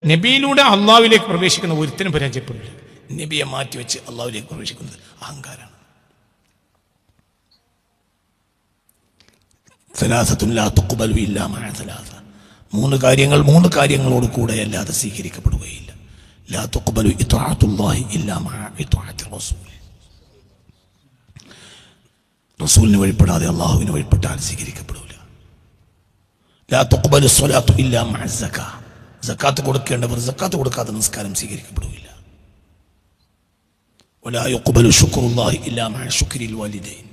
നബിയിലൂടെ അള്ളാഹുവിലേക്ക് പ്രവേശിക്കുന്ന ഒരുത്തിനും പരാജയപ്പെടില്ല. നബിയെ മാറ്റിവെച്ച് അള്ളാഹുവിലേക്ക് പ്രവേശിക്കുന്നത് അഹങ്കാരമാണ്. മൂന്ന് കാര്യങ്ങളോട് കൂടെ അല്ലാതെ സ്വീകരിക്കപ്പെടുകയില്ല. ലാ തുഖ്ബലു ഇത്വാഅത്തുല്ലാഹി ഇല്ലാ മഅ ഇത്വാഅത്തി റസൂൽ. റസൂലിന് വഴിപ്പെടാതെ അള്ളാഹുവിന് വഴിപ്പെട്ടാൽ സ്വീകരിക്കപ്പെടില്ല. ലാ തുഖ്ബലു സ്വലാത്തു ഇല്ലാ മഅ സക്കാ. സക്കാത്ത് കൊടുക്കേണ്ടവർ സക്കാത്ത് കൊടുക്കാതെ നിസ്കാരം സ്വീകരിക്കപ്പെടുകയില്ല. വലാ യുഖ്ബലു ശുക്റുല്ലാഹി ഇല്ലാ മഅ ശുക്രിൽ വാലിദൈൻ.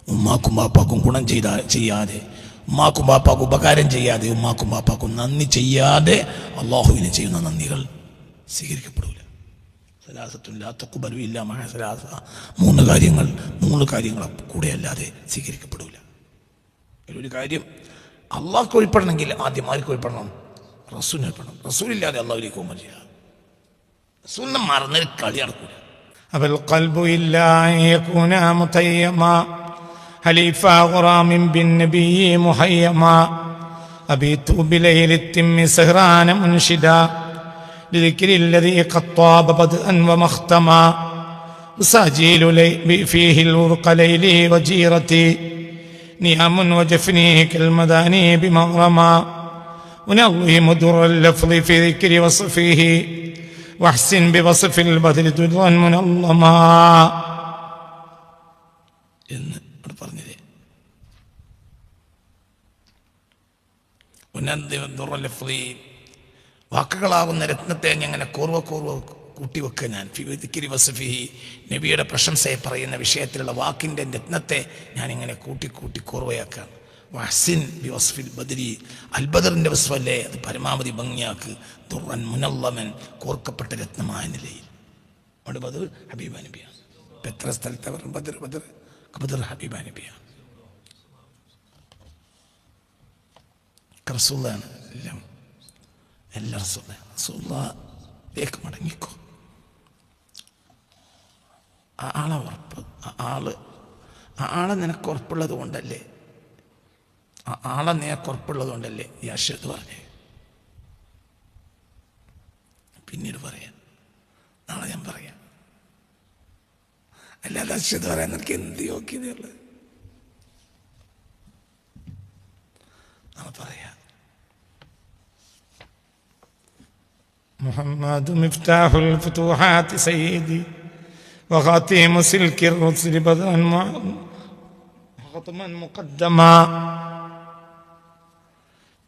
ഉമ്മാക്കും ബാപ്പാക്കും ഗുണം ചെയ്യാതെ, ഉമ്മാക്കും ബാപ്പാക്കും ഉപകാരം ചെയ്യാതെ, ഉമ്മാക്കും ബാപ്പാക്കും നന്ദി ചെയ്യാതെ അള്ളാഹുവിന് ചെയ്യുന്ന നന്ദികൾ സ്വീകരിക്കപ്പെടില്ല. മൂന്ന് കാര്യങ്ങൾ കൂടെ അല്ലാതെ സ്വീകരിക്കപ്പെടില്ല. ഒരു കാര്യം അള്ളാഹ്ക്ക് വഴിപ്പെടണമെങ്കിൽ ആദ്യം ആർക്ക് വഴിപ്പെടണം? റസൂലിന് വഴിപ്പെടണം. റസൂലില്ലാതെ അള്ളാഹുവിലേക്ക് പോകുമ്പോൾ ചെയ്യാം. റസൂലിനെ മറന്നൊരു കളി നടക്കൂല. അബൽ ഖൽബു ഇല്ലാ യകൂന മുതയ്യമാ ഹലീഫാ ഖുറാമിൻ ബിൻ നബിയ്യി മുഹയ്യമാ അബീതു ബിലൈലി തിമ്മി സഹ്റാന മുൻഷിദാ لذكر الذي قد طاب بدءا ومختما وساجيل فيه الورق ليلي وجيرتي نيام وجفني كالمداني بمغرما ونظم در اللفظ في ذكر وصفه واحسن بوصف البدر درا منظما എന്ന് പറഞ്ഞത്. ഉന്നതി വാക്കുകളാകുന്ന രത്നത്തെ അങ്ങനെ കൂർവ കൂട്ടിവെക്കുക. ഞാൻ ഫിദിക്കിരി വസഫിഹി, നബിയുടെ പ്രശംസയെ പറയുന്ന വിഷയത്തിലുള്ള വാക്കിൻ്റെ രത്നത്തെ ഞാനിങ്ങനെ കൂട്ടി കൂർവയാക്കുകയാണ്. വഹ്സിൻ ബി വസ്ഫിൽ ബദരി, അൽബദറിൻ്റെ വസ്ഫല്ലേ അത് പരമാവധി ഭംഗിയാക്ക്. ദുർറൻ മുനല്ലമൻ, കോർക്കപ്പെട്ട രത്നമായ നിലയിൽ. അവിടെ ബദർ ഹബീബ നബിയാണ്. ഇപ്പം എത്ര സ്ഥലത്ത് അവർ ബദർ ഹബീബ നബിയാണ്. റസൂലാണ് എല്ലാം റസൂലിലേക്ക് മടങ്ങിക്കോ. ആളെ നിനക്ക് ഉറപ്പുള്ളത് കൊണ്ടല്ലേ, ആളെ നിനക്ക് ഉറപ്പുള്ളത് കൊണ്ടല്ലേ ഈ അശ്വത് പറഞ്ഞേ. പിന്നീട് പറയാം, നാളെ ഞാൻ പറയാം. അല്ലാതെ അശ്വത് പറയാൻ നിനക്ക് എന്ത് യോഗ്യതയുള്ളത്? നാളെ പറയാം. محمد مفتاح الفتوحات سيدي وخاتم سلك الرسل بدرا خطما مقدما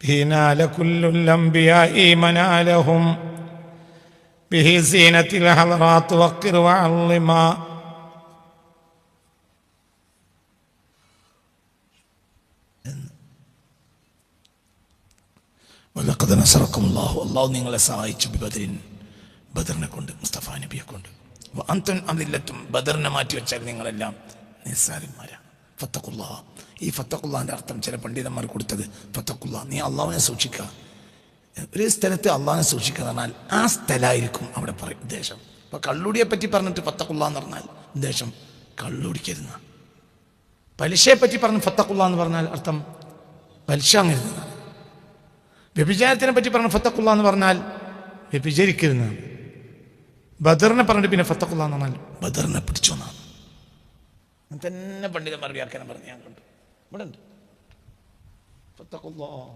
به نال كل الأنبياء منالهم به زينة الحضرات وقر وعظما വലഖദ് നസറക്കുമുല്ലാഹു, അല്ലാഹു നിങ്ങളെ സഹായിച്ചു. ബദറിൻ, ബദറിനെ കൊണ്ട്, മുസ്തഫ നബിയെ കൊണ്ട്. അൻതും അദില്ലത്തും, ബദറിനെ മാറ്റി വെച്ചാൽ നിങ്ങളെല്ലാം നിസ്സാരന്മാരാണ്. ഫത്തഖുല്ലാഹ്, ഈ ഫത്തഖുല്ലാഹിൻ്റെ അർത്ഥം ചില പണ്ഡിതന്മാർ കൊടുത്തത് ഫത്തഖുല്ലാഹ്, നീ അള്ളാഹുവിനെ സൂക്ഷിക്കുക. ഒരു സ്ഥലത്ത് അള്ളാഹുവിനെ സൂക്ഷിക്കുക എന്ന് പറഞ്ഞാൽ ആ സ്ഥലമായിരിക്കും അവിടെ പറയും ഉദ്ദേശം. ഇപ്പോൾ കള്ളുടിയെ പറ്റി പറഞ്ഞിട്ട് ഫത്തഖുല്ലാഹ് എന്ന് പറഞ്ഞാൽ ഉദ്ദേശം കള്ളുടിക്കരുന്ന. പലിശയെ പറ്റി പറഞ്ഞ് ഫത്തഖുല്ലാഹ് എന്ന് പറഞ്ഞാൽ അർത്ഥം പലിശ അങ്ങരുതെന്നാണ്. വ്യഭിചാരത്തിനെ പറ്റി പറഞ്ഞ ഫത്തഖുല്ലാഹ് എന്ന് പറഞ്ഞാൽ വ്യഭിചരിക്കരുതെന്നാണ്. ബദറിനെ പറഞ്ഞിട്ട് പിന്നെ ഫത്തഖുല്ലാഹ് എന്ന് പറഞ്ഞാൽ ബദറിനെ പിടിച്ചു എന്നാണ്. തന്നെ പണ്ഡിതന്മാർ വ്യാഖ്യാനം പറഞ്ഞ് ഞാൻ കണ്ടു. ഇവിടെ ഉണ്ട് ഫത്തഖുല്ലാഹ്,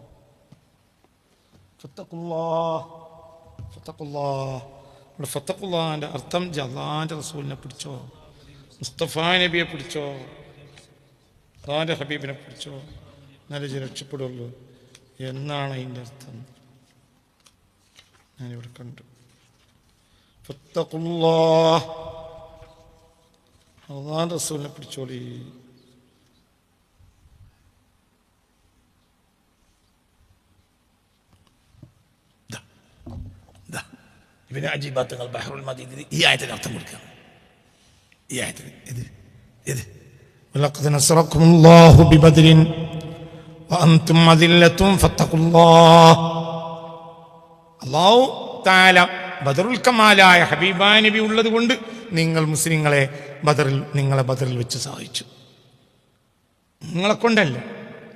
ഫത്തഖുല്ലാഹ്, ഫത്തഖുല്ലാഹ്. ഇവിടെ ഫത്തഖുല്ലാഹിൻ്റെ അർത്ഥം അല്ലാഹുവിൻ്റെ റസൂലിനെ പിടിച്ചോ, മുസ്തഫ നബിയെ പിടിച്ചോ, അല്ലാഹുവിൻ്റെ ഹബീബിനെ പിടിച്ചോ, എന്നാലേ രക്ഷപ്പെടുള്ളൂ എന്നാണ് അതിൻ്റെ അർത്ഥം. ഞാനിവിടെ കണ്ടു. ഫത്തഖുല്ലാഹ്, അല്ലാഹുവിൻ്റെ റസൂലിനെ പിടിച്ചോളി. ഇബ്നു അജീബാത്തുൽ ബഹറുൽ മദീദ് ഈ ആയത്തിന് അർത്ഥം കൊടുക്കുക. ഈ ആയത്തിന് ഇത് വലഖദ് നസറക്കുമുല്ലാഹു ബിബദ്രിൻ വഅൻതും അദില്ലത്തും ഫത്തഖുല്ലാഹ്. അല്ലാഹു തആല ബദറുൽ കമാലായ ഹബീബാ നബി ഉള്ളത് കൊണ്ട് നിങ്ങൾ മുസ്ലിങ്ങളെ ബദറിൽ വെച്ച് സഹായിച്ചു. നിങ്ങളെ കൊണ്ടല്ല,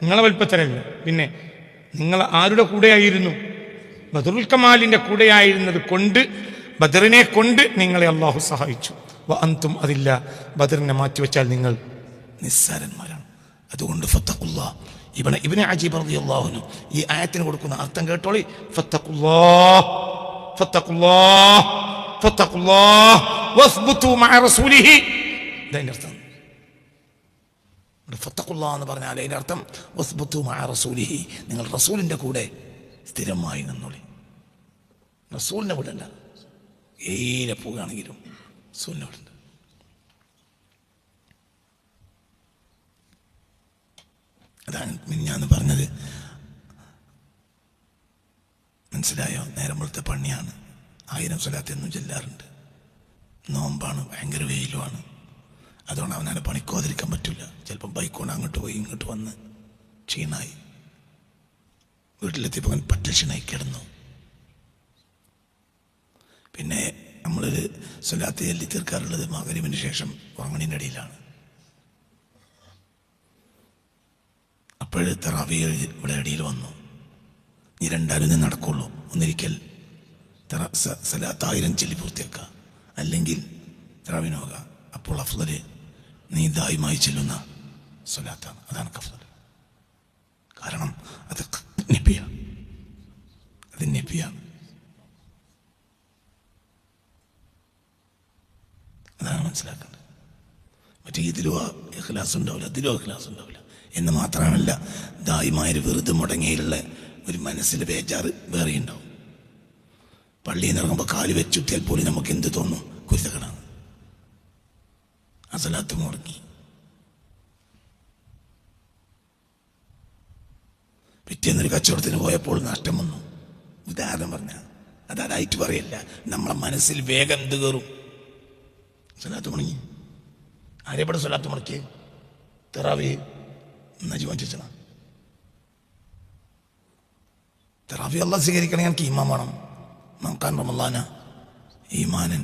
നിങ്ങളെ വലുപ്പത്തിലല്ല. പിന്നെ നിങ്ങൾ ആരുടെ കൂടെയായിരുന്നു? ബദറുൽ കമാലിന്റെ കൂടെയായിരുന്നത് കൊണ്ട് ബദറിനെ കൊണ്ട് നിങ്ങളെ അള്ളാഹു സഹായിച്ചു. അന്തും അതില്ല, ബദറിനെ മാറ്റിവെച്ചാൽ നിങ്ങൾ നിസ്സാരന്മാരാണ്. അതുകൊണ്ട് ഫത്തഖുല്ലാഹ്. ഇബ്നു അജീബ് റളിയല്ലാഹു അൻഹു ഈ ആയത്തിന് കൊടുക്കുന്ന അർത്ഥം കേട്ടോളി. ഫത്തഖുല്ലാഹ് ഫത്തഖുല്ലാഹ് ഫത്തഖുല്ലാഹ് വസ്ബുതു മഅ റസൂലിഹി. ഇതിന്റെ അർത്ഥം ഫത്തഖുല്ലാഹ് എന്ന് പറഞ്ഞാൽ അതിന്റെ അർത്ഥം വസ്ബുതു മഅ റസൂലിഹി, നിങ്ങൾ റസൂലിന്റെ കൂടെ സ്ഥിരമായി നിന്നോളി. റസൂലിനെ വിടണ്ട, ഏറെ പോവുകയാണെങ്കിലും റസൂലിനെ വിടണ്ട. അതാണ് ഞാൻ പറഞ്ഞത്. മനസ്സിലായോ? നേരം പോലത്തെ പണിയാണ്. 1000 സ്വലാത്ത് എന്നും ചെല്ലാറുണ്ട്. നോമ്പാണ്, ഭയങ്കര വെയിലുമാണ്. അതുകൊണ്ട് അവനെ പണിക്കോതിരിക്കാൻ പറ്റില്ല. ചിലപ്പോൾ ബൈക്കോണ്ട് അങ്ങോട്ട് പോയി ഇങ്ങോട്ട് വന്ന് ക്ഷീണായി, വീട്ടിലെത്തിയപ്പോൾ അവൻ പറ്റ ക്ഷീണായി കിടന്നു. പിന്നെ നമ്മളൊരു സ്വലാത്ത് ചൊല്ലി തീർക്കാറുള്ളത് മഗ്‌രിബിന് ശേഷം ഉറങ്ങണിൻ്റെ ഇടയിലാണ്. അപ്പോഴ് തറാവീഹ് ഇവിടെ ഇടയിൽ വന്നു. നീ രണ്ടാലും നടക്കുള്ളൂ. ഒന്നിരിക്കൽ സ്വലാത്ത് 1000 ചൊല്ലി പൂർത്തിയാക്കുക, അല്ലെങ്കിൽ തറാവീഹിന് പോവുക. അപ്പോൾ അഫ്ളൽ നീ ദായിമായി ചെല്ലുന്ന സ്വലാത്താണ്. അതാണ് അഫ്ളൽ. കാരണം അത് നബിയാണ്, അത് നബിയാണ്. അതാണ് മനസ്സിലാക്കേണ്ടത്. മറ്റേ ഇതിലും ഇഖ്ലാസ് ഉണ്ടാവില്ല, അതിലും ഇഖ്ലാസ് ഉണ്ടാവില്ല എന്ന് മാത്രമല്ല, ദായിമായൊരു വെറുതെ മുടങ്ങിയുള്ള ഒരു മനസ്സിൽ ബേജാറ് വേറെ ഉണ്ടാവും. പള്ളിയിൽ നിന്ന് ഇറങ്ങുമ്പോൾ കാല് വെച്ചുത്തിയാൽ പോലും നമുക്ക് എന്ത് തോന്നും? കുരുത്തക്കടാണ്. ആ സ്വലാത്ത് മുടങ്ങി. പിറ്റേന്നൊരു കച്ചവടത്തിന് പോയപ്പോൾ നഷ്ടം വന്നു. ഉദാഹരണം പറഞ്ഞ അതായിട്ട് പറയല്ല, നമ്മളെ മനസ്സിൽ വേഗം എന്ത് കയറും? സ്വലാത്ത് മുടങ്ങി. ആരെവിടെ സ്വലാത്ത് മുടക്കി? തറാവീഹ് നജുവഞ്ചന. തറാവീഹ് അല്ലാഹ് സ്വീകരിക്കണമെങ്കിൽ എനിക്ക് ഈമാൻ വേണം. മൻകാന റമളാന ഈമാനൻ.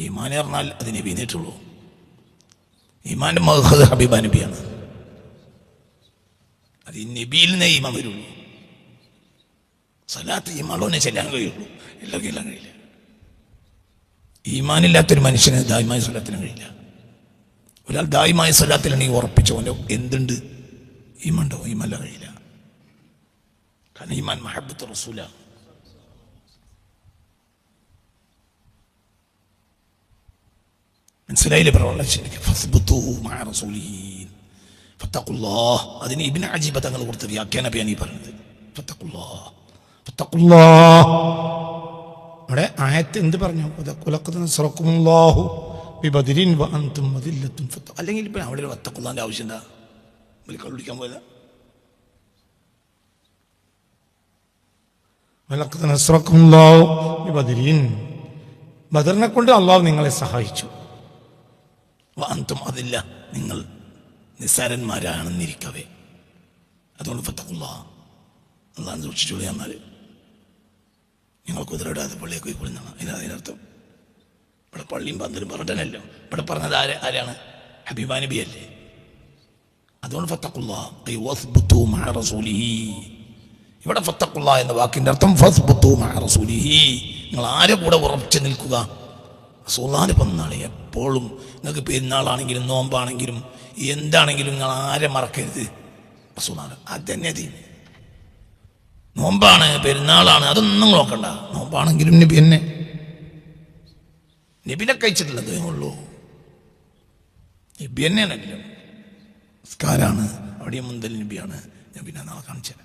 ഈമാൻ പറഞ്ഞാൽ അത് നബി നേട്ടുള്ളൂ. ഈമാന്റെ മഹ്ദ് ഹബീബ നബിയാണ്. അത് ഈ നബിയിൽ നിന്നേ ഈമാൻ വരുള്ളൂ. സ്വലാത്ത് ഈമാനോനെ ചെല്ലാൻ കഴിയുള്ളൂ, എല്ലാവർക്കും എല്ലാം കഴിയില്ല. ഈമാനില്ലാത്തൊരു മനുഷ്യന് ദായിമായ സ്വലാത്തിനും കഴിയില്ല. ഒരാൾ ദായിമായ സ്വലാത്തിലാണെങ്കിൽ ഉറപ്പിച്ചോൻ്റെ എന്തുണ്ട്? ഈമാണ്ടോ? ഈമല്ല കഴിയില്ല. കാരണം ഈമാൻ മഹബ്ബത്ത് റസൂല. മനസ്സിലായില്ലേ? അതിന് ഇബ്നു അജീബ് തങ്ങൾ കൊടുത്ത വ്യാഖ്യാനമാണ് ഈ പറഞ്ഞത്. അവിടെ ആയത്ത് എന്ത് പറഞ്ഞു? അല്ലെങ്കിൽ ഇപ്പം അവിടെ ഒരു വത്തഖുല്ലാന്റെ ആവശ്യം എന്താ? കള്ളിക്കാൻ പോയതാ? ബദറിനെ കൊണ്ട് അള്ളാഹു നിങ്ങളെ സഹായിച്ചു. അന്തും അതില്ല, നിങ്ങൾ നിസ്സാരന്മാരാണെന്നിരിക്കവേ. അതുകൊണ്ട് ഫത്തഖുല്ലാഹ്, അള്ളാഹ് സൂക്ഷിച്ചോളി. എന്നാൽ നിങ്ങൾ കുതിരയിടാതെ പള്ളിയൊക്കെ പോയി കൊള്ളുന്നതാണ് അതിനർത്ഥം. ഇവിടെ പള്ളിയും പന്തലും പറഞ്ഞല്ലോ. ഇവിടെ പറഞ്ഞത് ആരാണ്? ഹബീബ നബി അല്ലേ? അതുകൊണ്ട് ഫത്തഖുല്ലാഹ് വസ്ബുതു മഅ റസൂലിഹി. ഇവിടെ ഫത്തഖുല്ലാഹ് എന്ന വാക്കിന്റെ അർത്ഥം ഫസ്ബുതു മഅ റസൂലിഹി, നിങ്ങൾ ആരെ കൂടെ ഉറച്ചു നിൽക്കുക? റസൂലുള്ളാഹിന്റെ പിറന്നാൾ എപ്പോഴും നിങ്ങൾക്ക് പെരുന്നാളാണെങ്കിലും നോമ്പാണെങ്കിലും എന്താണെങ്കിലും നിങ്ങൾ ആരെ മറക്കരുത്? റസൂലുള്ളാഹി. അതന്നെ ദീൻ. നോമ്പാണ്, പെരുന്നാളാണ്, അതൊന്നും നോക്കണ്ട. നോമ്പാണെങ്കിലും നബി തന്നെ, നബിനെ കഴിച്ചിട്ടുള്ളത് ഉള്ളൂ. നബി തന്നെയാണല്ലോ. സ്കാരാണ്, അവിടെ മുന്തൽ നബിയാണ്. നബിനെ നാളെ കാണിച്ചത്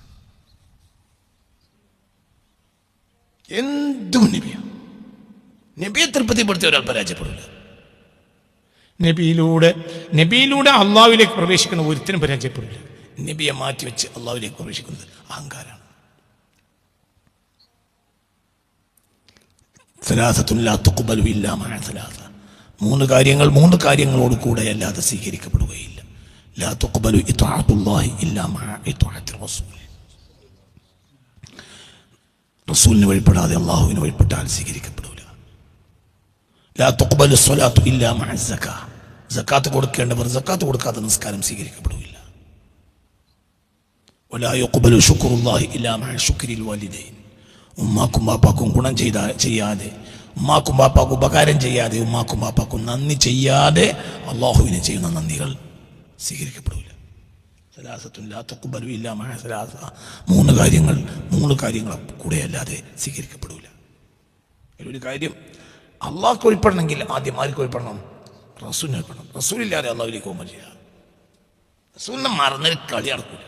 എന്തും നബിയാണ്. നബിയെ തൃപ്തിപ്പെടുത്തിയ ഒരാൾ പരാജയപ്പെടില്ല. നബിയിലൂടെ അള്ളാഹുവിലേക്ക് പ്രവേശിക്കുന്ന ഒരുത്തിനും പരാജയപ്പെടില്ല. നബിയെ മാറ്റിവെച്ച് അള്ളാഹുവിലേക്ക് പ്രവേശിക്കുന്നത് അഹങ്കാരാണ്. മൂന്ന് കാര്യങ്ങളോട് കൂടെ അല്ലാതെ സ്വീകരിക്കപ്പെടുകയില്ല. ലാ തുഖ്ബലു ഇത്അഅത്തുല്ലാഹി ഇല്ലാ മഅ ഇത്അഅത്തി റസൂൽ. റസൂലിന് വഴിപ്പെടാതെ അള്ളാഹുവിന് വഴിപ്പെട്ടാൽ സ്വീകരിക്കപ്പെടില്ല. ലാ തുഖ്ബലു സ്വലാത്തു ഇല്ലാ മഅ സക്കാ. സക്കാത്ത് കൊടുക്കേണ്ടവർ സക്കാത്ത് കൊടുക്കാതെ നിസ്കാരം സ്വീകരിക്കപ്പെടുകയില്ല. വലാ യുഖ്ബലു ശുക്റുല്ലാഹി ഇല്ലാ മഅ ശുക്രിൽ വാലിദൈൻ. ഉമ്മാക്കും ബാപ്പാക്കും ഗുണം ചെയ്യാതെ, ഉമ്മാക്കും ബാപ്പാക്കും ഉപകാരം ചെയ്യാതെ, ഉമ്മാക്കും ബാപ്പാക്കും നന്ദി ചെയ്യാതെ അള്ളാഹുവിനെ ചെയ്യുന്ന നന്ദികൾ സ്വീകരിക്കപ്പെടില്ല. മൂന്ന് കാര്യങ്ങൾ കൂടെ അല്ലാതെ സ്വീകരിക്കപ്പെടില്ല. ഒരു കാര്യം അള്ളാഹ്ക്ക് ഒഴിപ്പെടണമെങ്കിൽ ആദ്യം ആർക്ക് ഒഴിപ്പെടണം? റസൂലിനെ ഒഴിപ്പെടണം. റസൂലില്ലാതെ അള്ളാഹുവിലേക്ക് പോകുമ്പോൾ ചെയ്യാം. റസൂലിനെ മറന്നൊരു കളി നടക്കൂല.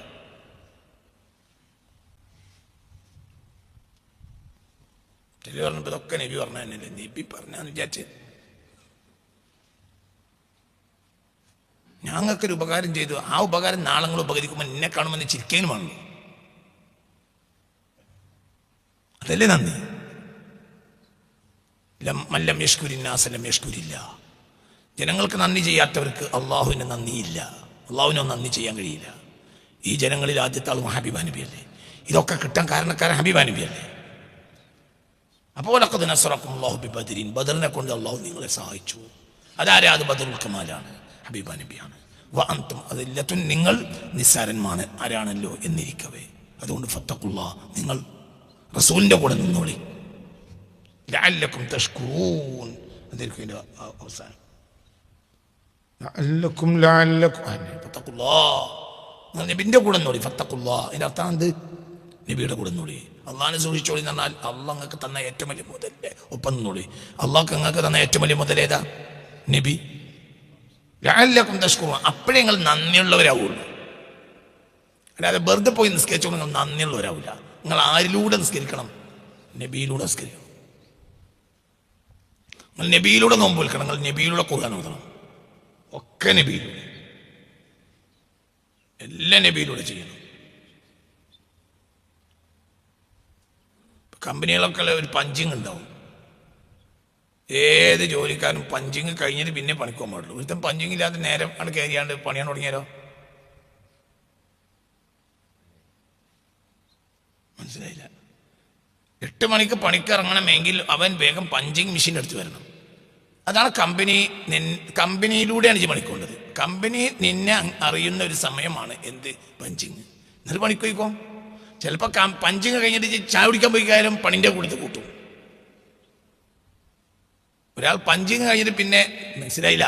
ചില പറഞ്ഞപ്പോൾ ഇതൊക്കെ നബി പറഞ്ഞ തന്നെയല്ലേ, നബി പറഞ്ഞാന്ന് വിചാരിച്ച് ഞങ്ങൾക്കൊരു ഉപകാരം ചെയ്തു, ആ ഉപകാരം നാളെ നിങ്ങൾ ഉപകരിക്കുമ്പോൾ എന്നെ കാണുമെന്ന് ചിരിക്കാനും വേണം. അതല്ലേ നന്ദി. മല്ലം യഷ്കുരിന്നാസലം യഷ്കുരില്ല. ജനങ്ങൾക്ക് നന്ദി ചെയ്യാത്തവർക്ക് അള്ളാഹുവിന് നന്ദിയില്ല, അള്ളാഹുവിനോ നന്ദി ചെയ്യാൻ കഴിയില്ല. ഈ ജനങ്ങളിൽ ആദ്യത്തെ ആൾ ഹബീബ നബിയല്ലേ. ഇതൊക്കെ കിട്ടാൻ കാരണക്കാരൻ ഹബീബ നബിയല്ലേ. അപ്പോൾ ബദരീൻ, ബദറിനെ കൊണ്ട് അള്ളാഹു നിങ്ങളെ സഹായിച്ചു. അതാരെ? അത് ബദറുൽ കമാലാണ്, ഹബീബ നബിയാണ്. വഅൻതും അദില്ലത്തുൻ, നിങ്ങൾ നിസ്സാരന്മാണ് ആരാണല്ലോ എന്നിരിക്കവേ. അതുകൊണ്ട് ഫത്തഖുല്ലാഹ്, നിങ്ങൾ റസൂലിന്റെ കൂടെ നിന്നോളി. ലഅല്ലക്കും തഷ്കുറൂൻ, അതായിരിക്കും ഇതിന്റെ അവസാനം. നബിന്റെ കൂടെ നോടി. ഫത്തഖുല്ലാഹ് അതിന്റെ അർത്ഥം എന്ത്? നബിയുടെ കൂടെ നോടി. അള്ളാഹിനെ സൂക്ഷിച്ചോളി എന്ന് പറഞ്ഞാൽ അള്ളാഹ് നിങ്ങൾക്ക് തന്ന ഏറ്റവും വലിയ മുതലേ ഒപ്പം നിന്നോളി. അള്ളാഹ്ക്ക് നിങ്ങൾക്ക് തന്ന ഏറ്റവും വലിയ മുതലേതാ? നബി. ലഅല്ലക്കും തഷ്കുറൂൻ, അപ്പോഴേ നിങ്ങൾ നന്ദിയുള്ളവരാവുള്ളൂ. അല്ലാതെ വെറുതെ പോയി നിസ്കരിച്ചോളൂ നിങ്ങൾ നന്ദിയുള്ളവരാവില്ല. നിങ്ങൾ ആരിലൂടെ നിസ്കരിക്കണം? നബിയിലൂടെ നിസ്കരിക്കണം. നിങ്ങൾ നബിയിലൂടെ നോമ്പ് വിൽക്കണം, നിങ്ങൾ നബിയിലൂടെ ഖുർആൻ ഓതണം. ഒക്കെ നബിയിലൂടെ, എല്ലാം നബിയിലൂടെ ചെയ്യണം. കമ്പനികളൊക്കെ ഒരു പഞ്ചിങ് ഉണ്ടാവും. ഏത് ജോലിക്കാരും പഞ്ചിങ് കഴിഞ്ഞിട്ട് പിന്നെ പണിക്കാൻ പാടുള്ളൂ. ഒരുത്തം പഞ്ചിങ് ഇല്ലാതെ നേരം ആണ് കയറിയാണ്ട് പണിയാൻ തുടങ്ങിയാലോ? മനസ്സിലായില്ല. 8 മണിക്ക് പണിക്ക് ഇറങ്ങണമെങ്കിൽ അവൻ വേഗം പഞ്ചിങ് മെഷീൻ എടുത്ത് വരണം. അതാണ് കമ്പനിയിലൂടെയാണ് ഈ പണിക്കൊണ്ടത്. കമ്പനി നിന്നെ അറിയുന്ന ഒരു സമയമാണ് എന്ത്? പഞ്ചിങ്. എന്നിട്ട് പണിക്ക് പോയിക്കോ. ചിലപ്പോൾ പഞ്ചിങ് കഴിഞ്ഞിട്ട് ചായ കുടിക്കാൻ പോയി കാര്യം പണിൻ്റെ കൂടുതൽ കൂട്ടും. ഒരാൾ പഞ്ചിങ് കഴിഞ്ഞിട്ട് പിന്നെ മനസ്സിലായില്ല,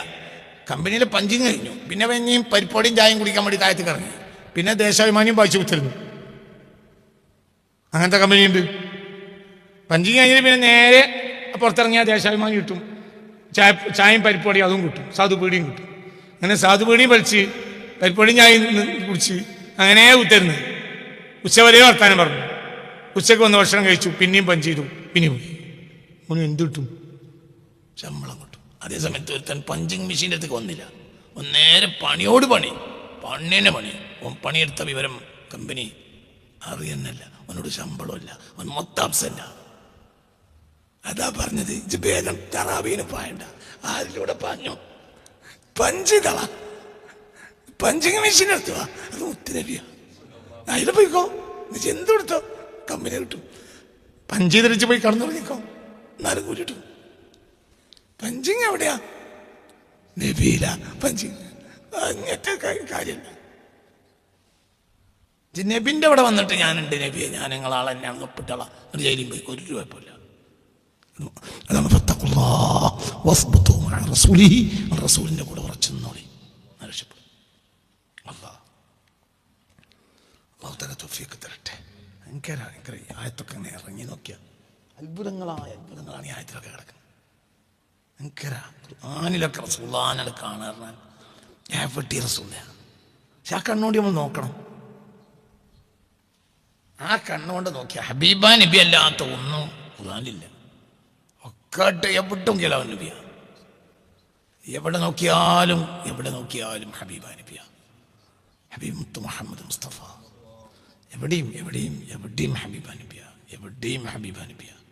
കമ്പനിയിലെ പഞ്ചിങ് കഴിഞ്ഞു, പിന്നെ പിന്നെയും പരിപ്പോടിയും ചായയും കുടിക്കാൻ വേണ്ടി താഴത്ത് കിടങ്ങി, പിന്നെ ദേശാഭിമാനിയും വായിച്ചു കുത്തിരുന്നു. അങ്ങനത്തെ കമ്പനിയുണ്ട്. പഞ്ചിങ് കഴിഞ്ഞിട്ട് പിന്നെ നേരെ പുറത്തിറങ്ങിയാൽ ദേശാഭിമാനി കിട്ടും, ചായയും പരിപ്പോടിയും അതും കിട്ടും, സാധുപീടിയും കിട്ടും. അങ്ങനെ സാധുപീടിയും വലിച്ച് പരിപ്പോടിയും ചായയും കുടിച്ച് അങ്ങനെ കുത്തിരുന്ന് ഉച്ചവരെ വർത്താനം പറഞ്ഞു. ഉച്ചയ്ക്ക് വന്ന് ഭക്ഷണം കഴിച്ചു, പിന്നെയും പഞ്ച് ചെയ്തു, പിന്നെയും പോയി. എന്ത് കിട്ടും? ശമ്പളം കിട്ടും. അതേസമയത്ത് ഒരുത്തൻ പഞ്ചിങ് മെഷീൻ്റെ അടുത്തേക്ക് വന്നില്ല, നേരെ പണിയോട് പണി, പണിനെ പണി. പണിയെടുത്ത വിവരം കമ്പനി അറിയുന്നല്ല, അവനോട് ശമ്പളമില്ല, അവൻ മൊത്തം അബ്സെന്റാ. അതാ പറഞ്ഞത് ഇത് വേഗം തറാവീന് പായണ്ട. ആരിലൂടെ പാഞ്ഞു? പഞ്ച് തള പഞ്ചിങ് മെഷീൻ എടുത്തുവാ, അത് ഉത്തരവിയ. അതിൽ പോയിക്കോ, എന്തെടുത്തോ കമ്പനി കിട്ടും. പഞ്ച് തിരിച്ച് പോയി കടന്നു തുടങ്ങിക്കോ, എന്നാലും കൂലി കിട്ടും. പഞ്ചിങ് എവിടെയാ? നബിയില പഞ്ചിങ്. അങ്ങനത്തെ കാര്യമില്ല. നബിന്റെ അവിടെ വന്നിട്ട് ഞാനുണ്ട് നബിയെ, ഞാൻ നിങ്ങളാളെ തന്നെയാണ് ഒപ്പിട്ടാളാ, ഒരു ജയിലിൽ പോയി ഒരു കുഴപ്പമില്ല. അതാണ് റസൂലിന്റെ കൂടെ ഉറച്ചു നിന്നോളി, രക്ഷപ്പെടും. അല്ലാഹു തആല തൗഫീഖ് തരട്ടെ. ഭയങ്കര ആയത്തൊക്കെ അങ്ങനെ ഇറങ്ങി നോക്കിയാൽ അത്ഭുതങ്ങളാണ് ഈ ആയത്തിലൊക്കെ കിടക്കുന്നത്. ഭയങ്കര ഖുർആനിലൊക്കെ റസൂലുള്ളാഹിനെ കാണാൻ എവിടെ റസൂലാണ്. പക്ഷെ ആ കണ്ണുകൊണ്ട് നമ്മൾ നോക്കണം. ആ കണ്ണുകൊണ്ട് നോക്കിയാൽ ഹബീബ നബി അല്ലാത്ത ഒന്നും ഖുർആനിലില്ല. ഒക്കെ എവിടെ നോക്കിയാലും അവൻ നബിയാണ്. എവിടെ നോക്കിയാലും ഹബീബ നബിയാണ്. ഹബീബ് മുത്ത് മുഹമ്മദ് മുസ്തഫ. എവിടെയും ഹബീബ നബിയാണ്. എവിടെയും ഹബീബ നബിയാണ്.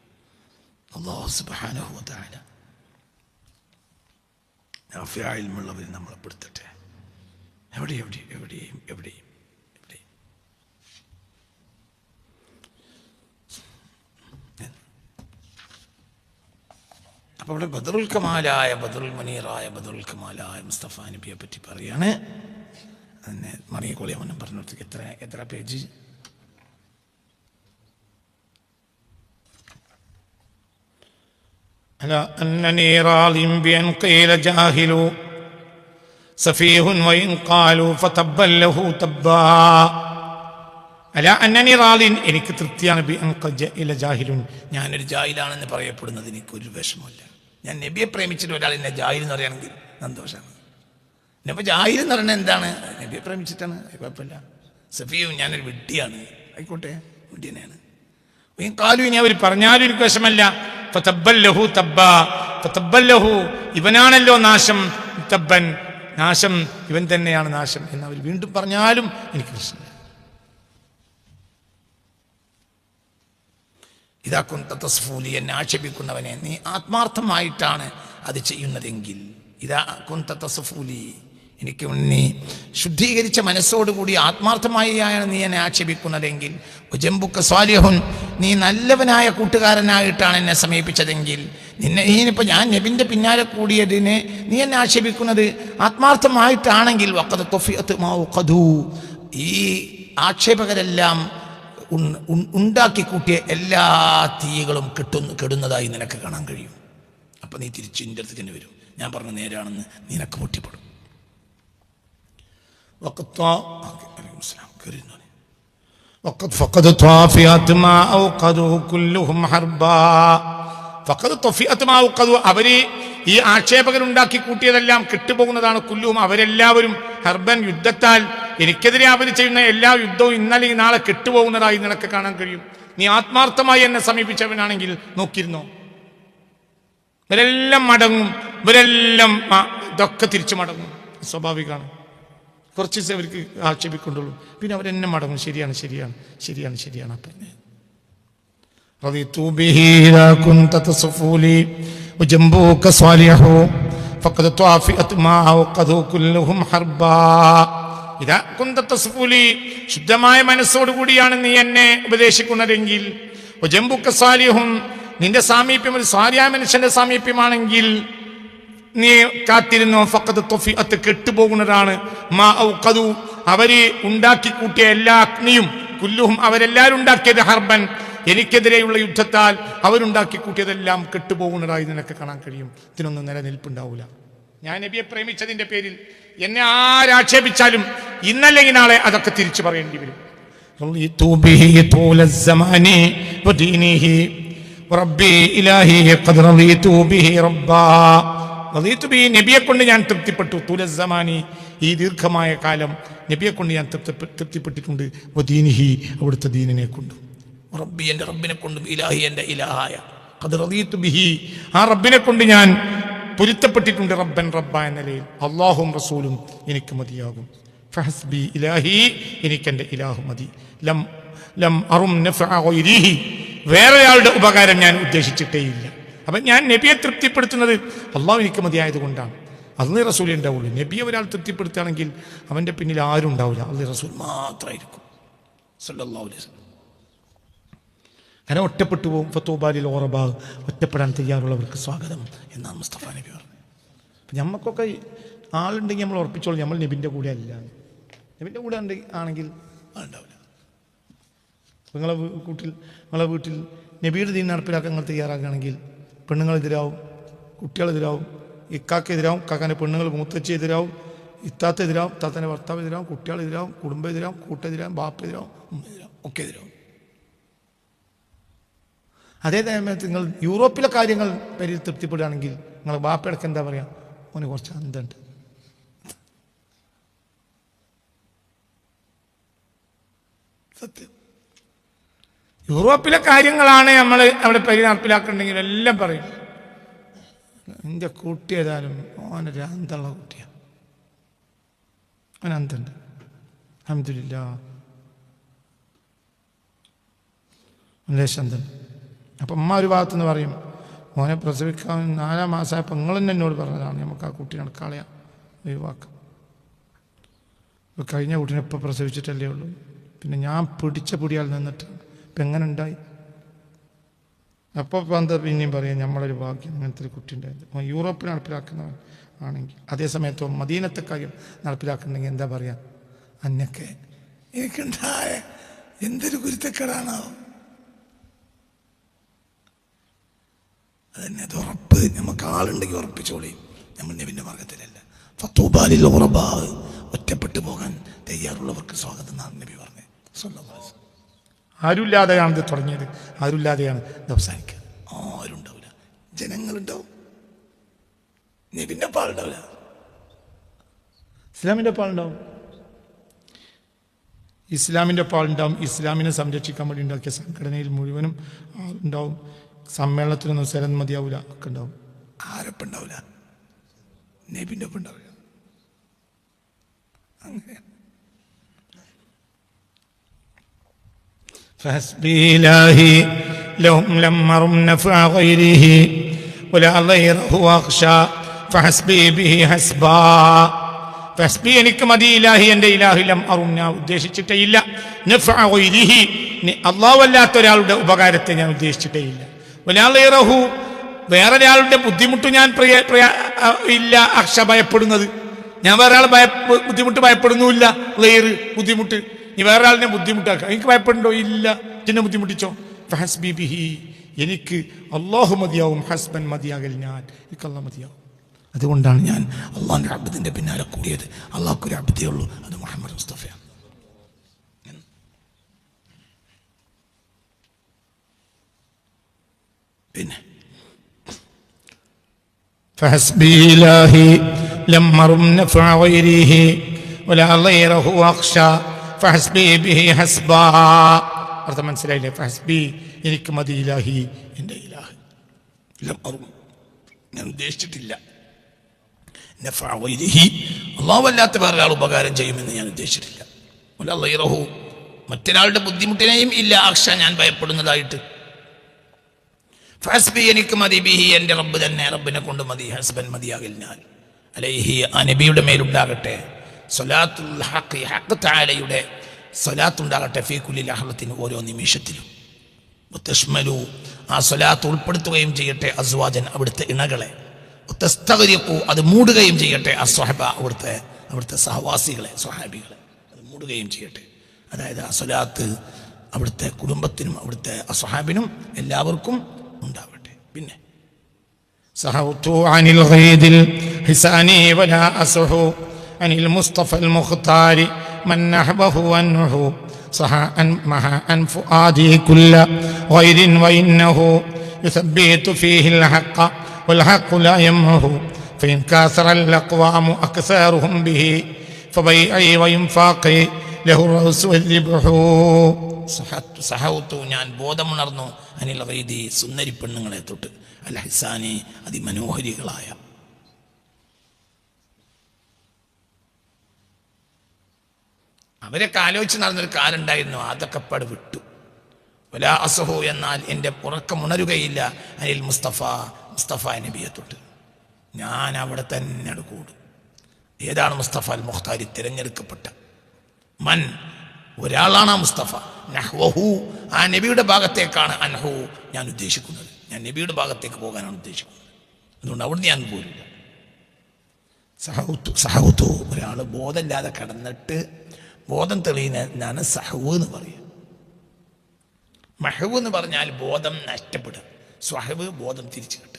അല്ലാഹു സുബ്ഹാനഹു വ തആല ഇൽമുള്ളവർ നമ്മളെ പെടുത്തട്ടെ. എവിടെയും. അപ്പോൾ അവിടെ ബദറുൽ കമാലായ, ബദറുൽ മുനീറായ, ബദറുൽ കമാലായ മുസ്തഫ നബിയെ പറ്റി പറയാണ്. അതിനെ മറിയക്കോളിയമ്മനും പറഞ്ഞിടത്തേക്ക് എത്ര പേജ്? അലാ അന്നനീ റാളിൻ ബിഅൻ ഖീല ജാഹിലു സഫീഹുൻ വഇൻ ഖാലു ഫതബ്ബൻ ലഹു തബ്ബാ. അലാ അന്നനീ റാളിൻ, എനിക്ക് തൃപ്തിയാണ്, ബിഅൻ ഖീല ജാഹിലുൻ, ഞാനൊരു ജാഹിലാണെന്ന് പറയപ്പെടുന്നത് എനിക്കൊരു വിഷമമില്ല. ഞാൻ നബിയെ പ്രേമിച്ചിട്ട് ഒരാൾ എന്നെ ജാഹിൽ എന്ന് പറയുകയാണെങ്കിൽ സന്തോഷമാണ്. അപ്പോൾ ജാഹിൽ എന്ന് പറയുന്നത് എന്താണ്? നബിയെ പ്രേമിച്ചിട്ടാണ്, കുഴപ്പമില്ല. സഫീഹുൻ, ഞാനൊരു വിഡ്ഢിയാണ്, ആയിക്കോട്ടെ, വിഡ്ഢി തന്നെയാണ്. കാലു, ഇനി അവർ പറഞ്ഞാലും എനിക്ക് വിഷമല്ല. ഫതബ്ബൻ ലഹു തബ്ബാ, ഫതബ്ബൻ ലഹു, ഇവനാണല്ലോ നാശം, തബ്ബൻ, നാശം ഇവൻ തന്നെയാണ് നാശം എന്ന് അവർ വീണ്ടും പറഞ്ഞാലും എനിക്ക് പ്രശ്നമില്ല. ഇതാ കുന്ത തസ്ഫൂലി, എന്നെ ആക്ഷേപിക്കുന്നവനെ നീ ആത്മാർത്ഥമായിട്ടാണ് അത് ചെയ്യുന്നതെങ്കിൽ, ഇതാ കുന്ത തസ്ഫൂലി, എനിക്ക് നീ ശുദ്ധീകരിച്ച മനസ്സോടുകൂടി ആത്മാർത്ഥമായാണ് നീ എന്നെ ആക്ഷേപിക്കുന്നതെങ്കിൽ, ജംബുക്ക സ്വാലിഹുൻ, നീ നല്ലവനായ കൂട്ടുകാരനായിട്ടാണ് എന്നെ സമീപിച്ചതെങ്കിൽ, ഇനിയിപ്പോൾ ഞാൻ നബിൻ്റെ പിന്നാലെ കൂടിയതിനെ നീ എന്നെ ആക്ഷേപിക്കുന്നത് ആത്മാർത്ഥമായിട്ടാണെങ്കിൽ, വഖദ് ത്വഫിഅത് മാ ഖദു, ഈ ആക്ഷേപകരെല്ലാം ഉണ്ടാക്കി കൂട്ടിയ എല്ലാ തീകളും കെടുന്നതായി നിനക്ക് കാണാൻ കഴിയും. അപ്പം നീ തിരിച്ച് എൻ്റെ അടുത്ത് തന്നെ വരും, ഞാൻ പറഞ്ഞ നേരാണെന്ന് നിനക്ക് പൊട്ടിപ്പെടും. അവര് ഈ ആക്ഷേപകരുണ്ടാക്കി കൂട്ടിയതെല്ലാം കെട്ടുപോകുന്നതാണ്. കുല്ലുഹും, അവരെല്ലാവരും, ഹർബൻ, യുദ്ധത്താൽ, എനിക്കെതിരെ അവർ ചെയ്യുന്ന എല്ലാ യുദ്ധവും ഇന്നലെ നാളെ കെട്ടുപോകുന്നതായി നിനക്ക് കാണാൻ കഴിയും. നീ ആത്മാർത്ഥമായി എന്നെ സമീപിച്ചവനാണെങ്കിൽ നോക്കിയിരുന്നോ, ഇവരെല്ലാം മടങ്ങും, ഇവരെല്ലാം ഇതൊക്കെ തിരിച്ചു മടങ്ങും. സ്വാഭാവികമാണ്. കുറച്ച് ദിവസം അവർക്ക് ആക്ഷേപിക്കൊണ്ടുള്ളൂ, പിന്നെ അവരെന്നെ മടങ്ങും. ശരിയാണ് ശരിയാണ് ശരിയാണ് ശരിയാണ്. പറഞ്ഞത് ശുദ്ധമായ മനസ്സോടുകൂടിയാണ് നീ എന്നെ ഉപദേശിക്കുന്നതെങ്കിൽ, നിന്റെ സാമീപ്യം ഒരു സ്വാലിഹായ മനുഷ്യന്റെ സാമീപ്യമാണെങ്കിൽ നീ കാത്തിരുന്നോ, ഫഖദ് ത്വഫിഅത്, കെട്ടുപോകുന്നതാണ്, മാ ഔഖദു, അവര് ഉണ്ടാക്കി കൂട്ടിയ എല്ലാ അഗ്നിയും, കുല്ലുഹും, അവരെല്ലാവരും ഉണ്ടാക്കിയത്, ഹർബൻ, എനിക്കെതിരെയുള്ള യുദ്ധത്താൽ അവരുണ്ടാക്കി കൂട്ടിയതെല്ലാം കെട്ടുപോകുന്നതായി നിനക്ക് കാണാൻ കഴിയും. ഇതിനൊന്നും നിലനിൽപ്പുണ്ടാവില്ല. ഞാൻ നബിയെ പ്രേമിച്ചതിന്റെ പേരിൽ എന്നെ ആരാക്ഷേപിച്ചാലും ഇന്നല്ലെങ്കിൽ നാളെ അതൊക്കെ തിരിച്ചു പറയേണ്ടി വരും. നബിയെ കൊണ്ട് ഞാൻ തൃപ്തിപ്പെട്ടു. തുലസ്സമാനി, ഈ ദീർഘമായ കാലം നബിയെ കൊണ്ട് ഞാൻ തൃപ്തിപ്പെട്ടിട്ടുണ്ട്. വദീനിഹി, അവിടുത്തെ ദീനിനെ കൊണ്ടും. റബ്ബി, എൻ്റെ റബ്ബിനെ കൊണ്ടും. ഇലാഹി, എൻ്റെ ഇലാഹായ. ഖദ് റദീതു ബിഹി, ആ റബ്ബിനെ കൊണ്ട് ഞാൻ പൊരുത്തപ്പെട്ടിട്ടുണ്ട്. റബ്ബൻ, റബ്ബായ നിലയിൽ. അല്ലാഹും റസൂലും എനിക്ക് മതിയാകും. ഫഹസ്ബി ഇലാഹി, എനിക്കെൻ്റെ ഇലാഹു മതി. ലം അറും നഫഅ ഗൈരിഹി, വേറൊരാളുടെ ഉപകാരം ഞാൻ ഉദ്ദേശിച്ചിട്ടേയില്ല. അപ്പം ഞാൻ നബിയെ തൃപ്തിപ്പെടുത്തുന്നത് അള്ളാഹു എനിക്ക് മതിയായത് കൊണ്ടാണ്. അള്ളാഹു റസൂലേ ഉണ്ടാവുള്ളൂ. നബിയെ ഒരാൾ തൃപ്തിപ്പെടുത്തുകയാണെങ്കിൽ അവൻ്റെ പിന്നിൽ ആരും ഉണ്ടാവില്ല, അള്ളാഹു റസൂൽ മാത്രമായിരിക്കും സല്ലല്ലാഹു അലൈഹി വസല്ലം. അങ്ങനെ ഒറ്റപ്പെട്ടു പോകും. ഫത്തൂബാലിൽ ഓറബാഗ്, ഒറ്റപ്പെടാൻ തയ്യാറുള്ളവർക്ക് സ്വാഗതം എന്നാണ് മുസ്തഫ നബി പറഞ്ഞത്. അപ്പം നമുക്കൊക്കെ ആളുണ്ടെങ്കിൽ നമ്മൾ ഉറപ്പിച്ചോളൂ, നമ്മൾ നബിൻ്റെ കൂടെ അല്ല. നബിൻ്റെ കൂടെ ആണെങ്കിൽ ആളുണ്ടാവില്ല. നിങ്ങളെ വീട്ടിൽ നബിയുടെ ദീൻ നടപ്പിലാക്കാൻ നിങ്ങൾ തയ്യാറാക്കുകയാണെങ്കിൽ പെണ്ണുങ്ങളെതിരാവും, കുട്ടികളെതിരാവും, ഇക്കാക്കെതിരാവും, കാക്കാൻ്റെ പെണ്ണുങ്ങൾ, മൂത്തച്ഛ എതിരാവും, ഇത്താത്ത എതിരാവും, ഇത്താത്തൻ്റെ ഭർത്താവ് എതിരാവും, കുട്ടികളെതിരാവും, കുടുംബം എതിരാവും, കൂട്ടെതിരാവും, ബാപ്പ എതിരാവും, ഉമ്മ എതിരാവും, ഒക്കെ എതിരാവും. അതേ സമയത്ത് നിങ്ങൾ യൂറോപ്പിലെ കാര്യങ്ങൾ പേരിൽ തൃപ്തിപ്പെടുകയാണെങ്കിൽ നിങ്ങൾ ബാപ്പയടക്കം എന്താ പറയുക, ഓന് കുറച്ച് അന്തണ്ട്. സത്യം. യൂറോപ്പിലെ കാര്യങ്ങളാണ് നമ്മൾ അവിടെ പേര് നടപ്പിലാക്കുന്നുണ്ടെങ്കിൽ എല്ലാം പറയും, എൻ്റെ കുട്ടി ഏതായാലും ഓനൊരു അന്തമുള്ള കുട്ടിയാണ്, ഓൻ അന്തണ്ട്, അൽഹംദുലില്ലാ, ലേശം അന്തണ്ട്. അപ്പം അമ്മ ഒരു ഭാഗത്തുനിന്ന് പറയും, മോനെ പ്രസവിക്കാൻ 4 മാസമായപ്പോൾ നിങ്ങൾ തന്നെ എന്നോട് പറഞ്ഞതാണ് നമുക്ക് ആ കുട്ടീനെ കളയാം, ഒഴിവാക്കാം. ഇപ്പോൾ കഴിഞ്ഞ കുട്ടീനെ ഇപ്പോൾ പ്രസവിച്ചിട്ടല്ലേ ഉള്ളൂ, പിന്നെ ഞാൻ പിടിച്ച പിടിയാൽ നിന്നിട്ട് ഇപ്പം എങ്ങനെ ഉണ്ടായി? അപ്പോൾ എന്താ പിന്നെയും പറയാം, നമ്മളൊരു ഭാഗ്യം അങ്ങനത്തെ ഒരു കുട്ടി ഉണ്ടായത്. യൂറോപ്പിൽ നടപ്പിലാക്കുന്നവൻ ആണെങ്കിൽ, അതേസമയത്തോ മദീനത്തെ കാര്യം നടപ്പിലാക്കുന്നുണ്ടെങ്കിൽ എന്താ പറയുക, അന്നൊക്കെ എനിക്കുണ്ടായ എന്തൊരു കുരുത്തക്കേടാണോ. അതന്നെ, അത് ഉറപ്പ്. നമുക്ക് ആളുണ്ടെങ്കിൽ ഉറപ്പിച്ചോളി. നമ്മൾ നബിൻ്റെ മാർഗത്തിലല്ല. ഫത്തൂബാലിൽ ഉറബാ, ഒറ്റപ്പെട്ടു പോകാൻ തയ്യാറുള്ളവർക്ക് സ്വാഗതം എന്നാണ് നബി പറഞ്ഞത്. ആരുമില്ലാതെയാണ് ഇത് തുടങ്ങിയത്, ആരുമില്ലാതെയാണ് ഇത് അവസാനിക്കുക. ആരും ഉണ്ടാവില്ല, ജനങ്ങളുണ്ടാവും, നബിൻ്റെ പാളുണ്ടാവില്ല, ഇസ്ലാമിൻ്റെ പാളുണ്ടാവും. ഇസ്ലാമിൻ്റെ പാളുണ്ടാവും. ഇസ്ലാമിനെ സംരക്ഷിക്കാൻ വേണ്ടി ഉണ്ടാക്കിയ സംഘടനയിൽ മുഴുവനും ആളുണ്ടാവും. സമ്മേളനത്തിനൊന്നും സ്ഥലം മതിയാവില്ല, ഒക്കെ ഉണ്ടാവും. ആരൊപ്പം ഉണ്ടാവില്ല, നബിൻ്റെ ഒപ്പം ഉണ്ടാവില്ല. അങ്ങനെ فحسبي إلهي لهم لمرم نفع غيره ولا غيره أخشى فحسبي به حسبا. ഫഹസ്ബി, എനിക്ക് മതി, ഇലാഹി, എൻ്റെ ഇലാഹിലം അറും, ഞാൻ ഉദ്ദേശിച്ചിട്ടേ ഇല്ല. നഫഅ ഗൈരിഹി, അല്ലാഹു അല്ലാത്ത ഒരാളുടെ ഉപകാരത്തെ ഞാൻ ഉദ്ദേശിച്ചിട്ടേ ഇല്ല. വലാ ഗൈറഹു, വേറൊരാളുടെ ബുദ്ധിമുട്ട് ഞാൻ ഇല്ല. അക്ഷ, ഭയപ്പെടുന്നത് ഞാൻ വേറെ ആൾ ബുദ്ധിമുട്ട് ഭയപ്പെടുന്നുമില്ല. ഗൈർ, ബുദ്ധിമുട്ട്, നീ വേറെ ആളിനെ ബുദ്ധിമുട്ടാക്കുക, എനിക്ക് ഭയപ്പെടണ്ടോ? ഇല്ല, എന്നെ ബുദ്ധിമുട്ടിച്ചോ? ഫഹസ്ബി ബിഹി, എനിക്ക് അല്ലാഹു മതിയാവും. ഹസ്ബൻ, മതിയാകൽ ഞാൻ, എനിക്ക് അല്ലാഹു മതിയാവും. അതുകൊണ്ടാണ് ഞാൻ അള്ളാഹിൻ്റെ അബ്ദത്തിൻ്റെ പിന്നാലെ കൂടിയത്. അള്ളാഹ്ക്കൊരു അബ്ദേ ഉള്ളൂ, അത് മുഹമ്മദ് മുസ്തഫയാണ്. പിന്നെ فحسبي إلهي لم أرم نفع غيره ولا غيره أخشى فحسبي به حسبا. അർത്ഥം മനസ്സിലായില്ലേ? ഫഹസ്ബി, എനിക്ക് മതി, ഇലാഹി, എൻ്റെ ഇലാഹ്. ലം അറും, ഞാൻ ഉദ്ദേശിച്ചിട്ടില്ല. നഫഅ ഗൈരിഹി, അല്ലാഹു അല്ലാത്ത വേറെ ആൾ ഉപകാരം ചെയ്യുമെന്ന് ഞാൻ ഉദ്ദേശിച്ചിട്ടില്ല. വലാ ഗൈറഹു, മറ്റൊരാളുടെ ബുദ്ധിമുട്ടിനെയും ഇല്ല. അക്ഷ, ഞാൻ ഭയപ്പെടുന്നതായിട്ട്. ഫഹസ്ബി, എനിക്ക് മതി, ബിഹി, എൻ്റെ റബ്ബ് തന്നെ, റബ്ബിനെ കൊണ്ട് മതി. ഹസ്ബൻ, മതിയാകിൽ ഞാൻ. അലൈഹി, ആ നബിയുടെ മേലുണ്ടാകട്ടെ സ്വലാത്തുൽ ഹഖ്, ഹഖ് തആലയുടെ സ്വലാത്തുണ്ടാകട്ടെ. ഫീ കുല്ലി ലഹ്ളത്തിൻ, ഓരോ നിമിഷത്തിലും. വതശ്മലു, ആ സ്വലാത്ത് ഉൾപ്പെടുത്തുകയും ചെയ്യട്ടെ അസ്വാജൻ, അവിടുത്തെ ഇണകളെ. തസ്തഗ്രിഖു, അത് മൂടുകയും ചെയ്യട്ടെ അസ്വഹബ, അവിടുത്തെ സഹവാസികളെ, സ്വഹാബികളെ, അത് മൂടുകയും ചെയ്യട്ടെ. അതായത് ആ സ്വലാത്ത് അവിടുത്തെ കുടുംബത്തിനും അവിടുത്തെ അസ്വഹാബിനും എല്ലാവർക്കും ഉണ്ടാവട്ടെ. പിന്നെ സഹൗതു അനിൽ ഗൈദിൽ ഹിസാനി വലാ അസ്ഹു അനിൽ മുസ്തഫൽ മുഖ്താരി മൻ നഹബഹു അൻഹു സഹ അൻ മഹ അൻ ഫുആദി കുല്ല ഗൈരിൻ വഇന്നഹു യുസബ്ബിതു ഫീഹിൽ ഹഖ والحق لا يمه فإن كاثر الأقوام أكثرهم به فبيعي وينفاقي له الرأس والذبح. സഹൗത്തു, ഞാൻ ബോധമുണർന്നു, അനിൽ ഗൈദി, സുന്ദരി പെണ്ണുങ്ങളെ തൊട്ട്, അൽ ഹിസാനി, അതിമനോഹരികളായ. അവരൊക്കെ ആലോചിച്ച് നടന്നൊരു കാലുണ്ടായിരുന്നു, അതൊക്കെ പട് വിട്ടു. വലാ അസഹു, എന്നാൽ എൻ്റെ ഉറക്കമുണരുകയില്ല. അനിൽ മുസ്തഫ നബിയെ തൊട്ട് ഞാൻ അവിടെ തന്നെ കൂടും. ഏതാണ് മുസ്തഫ അൽ മുഖ്താരി, തിരഞ്ഞെടുക്കപ്പെട്ട മൻ, ഒരാളാണ് ആ മുസ്തഫ. നഹ്വഹു, ആ നബിയുടെ ഭാഗത്തേക്കാണ് അൻഹു ഞാൻ ഉദ്ദേശിക്കുന്നത്. ഞാൻ നബിയുടെ ഭാഗത്തേക്ക് പോകാനാണ് ഉദ്ദേശിക്കുന്നത്. അതുകൊണ്ട് അവിടുന്ന് ഞാൻ പോരില്ല. സഹൗത്തു, ഒരാൾ ബോധമില്ലാതെ കിടന്നിട്ട് ബോധം തെളിയുന്നതാണ് സഹവ് എന്ന് പറയുക. മഹവ് എന്ന് പറഞ്ഞാൽ ബോധം നഷ്ടപ്പെടുക, സ്വഹവ് ബോധം തിരിച്ചു കിട്ടുക.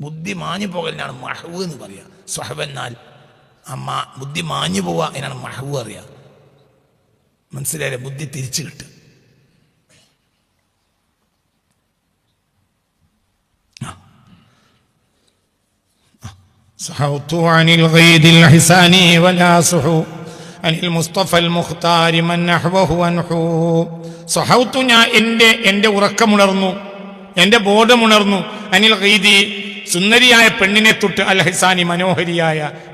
ബുദ്ധി മാഞ്ഞു പോകലിനാണ് മഹവ് എന്ന് പറയുക. സ്വഹവ് എന്നാൽ ബുദ്ധി മാഞ്ഞു പോവുക, അതിനാണ് മഹവ് അറിയുക. മനസ്സിലായില്ലേ? ബുദ്ധി തിരിച്ചു കിട്ടുക. സഹൗതു അനിൽ ഗൈദിൽ ഹിസാനി വലാ സുഹു അനിൽ മുസ്തഫൽ മുഖ്താരി മൻ നഹ്വഹു അൻഹു. സഹൗതു, ഞാൻ എൻ്റെ ഉറക്കമുണർന്നു, എൻ്റെ ബോധമുണർന്നു. അനിൽ ഗൈദി, സുന്ദരിയായ പെണ്ണിനെ തൊട്ട്, അൽ ഹിസാനി,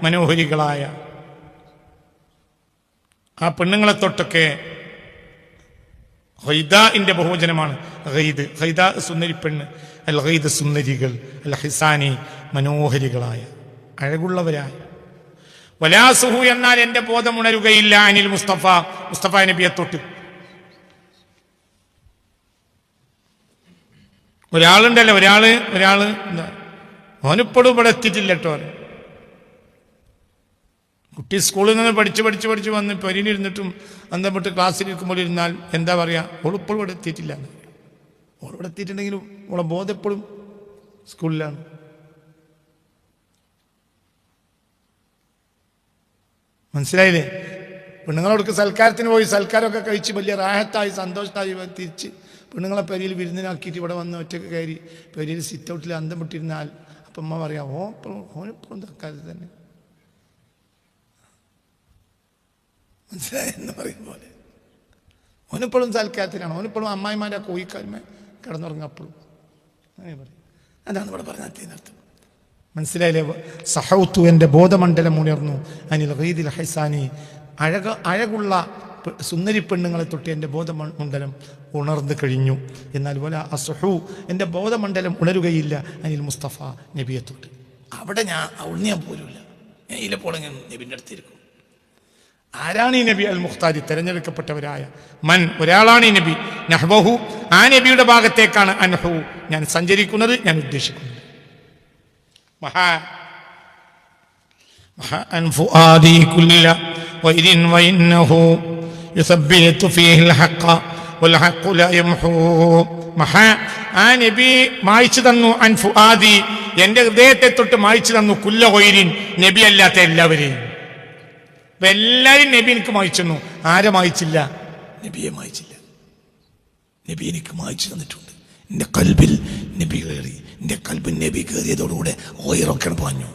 മനോഹരികളായ ആ പെണ്ണുങ്ങളെ തൊട്ടൊക്കെ. ഗൈദാഇന്റെ ബഹുവചനമാണ് ഗൈദ്. ഗൈദാ സുന്ദരി പെണ്ണ്, അൽ ഗൈദ് സുന്ദരികൾ, അൽ ഹിസാനി മനോഹരികളായ, അഴകുള്ളവരായ. വലാസുഹു, എന്നാൽ എൻ്റെ ബോധമുണരുകയില്ല. അനിൽ മുസ്തഫ നബിയെ തൊട്ട്. ഒരാളുണ്ടല്ലോ, ഒരാള് എന്താ, ഓനിപ്പോഴും ഇവിടെ എത്തിയിട്ടില്ല കേട്ടോ. കുട്ടി സ്കൂളിൽ നിന്ന് പഠിച്ച് വന്ന് പെരിയിലിരുന്നിട്ടും അന്തപ്പെട്ട് ക്ലാസ്സിലിരിക്കുമ്പോൾ ഇരുന്നാൽ എന്താ പറയുക, ഓളിപ്പോഴും ഇവിടെ എത്തിയിട്ടില്ല. ഓളിവിടെ എത്തിയിട്ടുണ്ടെങ്കിലും ഓളെ ബോധം എപ്പോഴും സ്കൂളിലാണ്. മനസ്സിലായില്ലേ? പെണ്ണുങ്ങളോടൊക്കെ സൽക്കാരത്തിന് പോയി സൽക്കാരമൊക്കെ കഴിച്ച് വലിയ റാഹത്തായി സന്തോഷത്തായി തിരിച്ച് പെണ്ണുങ്ങളെ പെരിയിൽ വിരുന്നിനാക്കിയിട്ട് ഇവിടെ വന്ന് ഒറ്റയ്ക്ക് കയറി പെരിയിൽ സിറ്റ് ഔട്ടിൽ അന്തം വിട്ടിരുന്നാൽ അപ്പം അമ്മ പറയാം, ഓനിപ്പോഴും തൽക്കാലത്ത് തന്നെ. മനസ്സിലായെന്ന് പറയും പോലെ ഓനിപ്പോഴും സൽക്കാരത്തിനാണ്. ഓനിപ്പോഴും അമ്മായിമാരെ കോയിക്കാരുമേ കിടന്നുറങ്ങപ്പോഴും അങ്ങനെ പറയും. അതാണ് ഇവിടെ പറഞ്ഞതിനർത്ഥം. മനസ്സിലായില്ലേ? സഹൗത്തു, എൻ്റെ ബോധമണ്ഡലം ഉണർന്നു. അനിൽ ഗീദിൽ ഹൈസാനി, അഴകുള്ള സുന്ദരി പെണ്ണുങ്ങളെ തൊട്ട് എൻ്റെ ബോധമണ്ഡലം ഉണർന്നു കഴിഞ്ഞു. എന്നാൽ പോലെ അസുഹു, എൻ്റെ ബോധമണ്ഡലം ഉണരുകയില്ല അനിൽ മുസ്തഫ നബിയെ തൊട്ട്. അവിടെ ഞാൻ ഉണ്ണിയാൻ പോലുമില്ല. ഞാൻ ഇതിലെപ്പോഴെങ്കിലും നബിൻ്റെ അടുത്തിരിക്കും. ആരാണ് ഈ നബി? അൽ മുഖ്താരി, തെരഞ്ഞെടുക്കപ്പെട്ടവരായ. മൻ, ഒരാളാണ് ഈ നബി. നഹ്വഹു, ആ നബിയുടെ ഭാഗത്തേക്കാണ് അൻഹു, ഞാൻ സഞ്ചരിക്കുന്നത്, ഞാൻ ഉദ്ദേശിക്കുന്നത്. ഫുആദി കുല്ല വൈരിൻ വഇന്നഹു യുസബ്ബിതു ഫീഹിൽ ഹഖ വൽ ഹഖു ലാ യംഹു. ആ നബി മായ്ച്ചു തന്നു അൻ ഫുആദി, എൻ്റെ ഹൃദയത്തെ തൊട്ട് മായ്ച്ചു തന്നു കുല്ല വൈരിൻ, നബി അല്ലാത്ത എല്ലാവരെയും. എല്ലാവരും നബി എനിക്ക് മായ്ച്ചു. ആരെ മായ്ച്ചില്ല? നബിയെ മായ്ച്ചില്ല. നബി എനിക്ക് മായ്ച്ചു തന്നിട്ടുണ്ട്. എൻ്റെ കൽബിൽ നബി കയറി. എൻ്റെ കൽബിൽ നബി കയറിയതോടുകൂടെ ഓയറൊക്കെ പാഞ്ഞു.